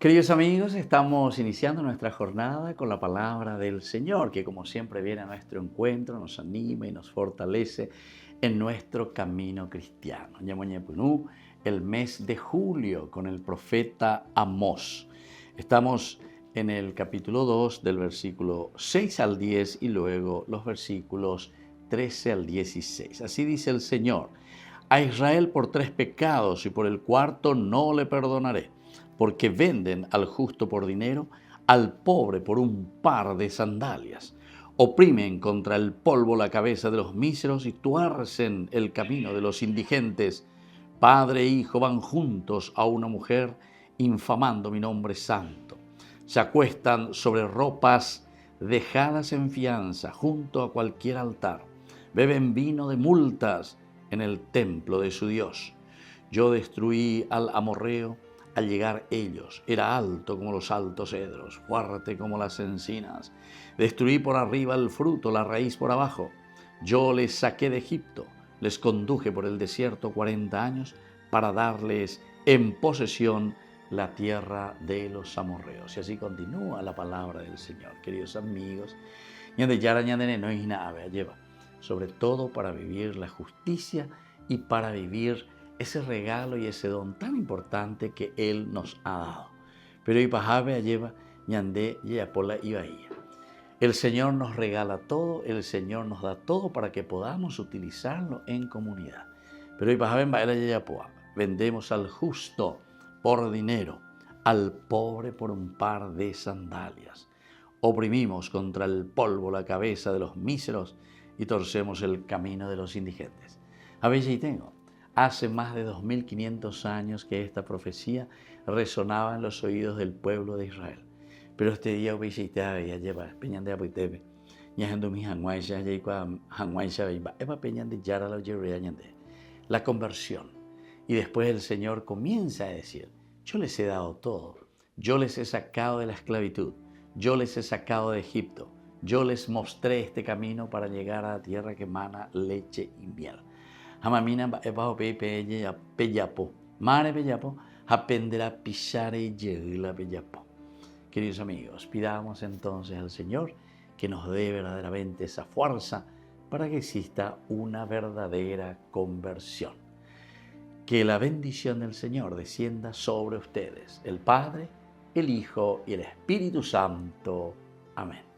Queridos amigos, estamos iniciando nuestra jornada con la palabra del Señor, que como siempre viene a nuestro encuentro, nos anima y nos fortalece en nuestro camino cristiano. Ñamoñepunú, el mes de julio con el profeta Amós. Estamos en el capítulo 2 del versículo 6 al 10 y luego los versículos 13 al 16. Así dice el Señor: a Israel por 3 pecados y por el cuarto no le perdonaré, porque venden al justo por dinero, al pobre por un par de sandalias. Oprimen contra el polvo la cabeza de los míseros y tuercen el camino de los indigentes. Padre e hijo van juntos a una mujer, infamando mi nombre santo. Se acuestan sobre ropas dejadas en fianza junto a cualquier altar. Beben vino de multas en el templo de su Dios. Yo destruí al amorreo al llegar ellos. Era alto como los altos cedros, fuerte como las encinas. Destruí por arriba el fruto, la raíz por abajo. Yo les saqué de Egipto, les conduje por el desierto 40 años para darles en posesión la tierra de los amorreos. Y así continúa la palabra del Señor. Queridos amigos, sobre todo para vivir la justicia y para vivir ese regalo y ese don tan importante que Él nos ha dado. Pero el Señor nos regala todo, el Señor nos da todo para que podamos utilizarlo en comunidad. Pero vendemos al justo por dinero, al pobre por un par de sandalias. Oprimimos contra el polvo la cabeza de los míseros y torcemos el camino de los indigentes. A veces y tengo. Hace más de 2500 años que esta profecía resonaba en los oídos del pueblo de Israel. Pero este día la conversión. Y después el Señor comienza a decir: yo les he dado todo, yo les he sacado de la esclavitud, yo les he sacado de Egipto, yo les mostré este camino para llegar a la tierra que emana leche y miel. Hamamina bajo pepe peyapo, mare peyapo, aprenderá pisar y la peyapo. Queridos amigos, pidamos entonces al Señor que nos dé verdaderamente esa fuerza para que exista una verdadera conversión. Que la bendición del Señor descienda sobre ustedes, el Padre, el Hijo y el Espíritu Santo. Amén.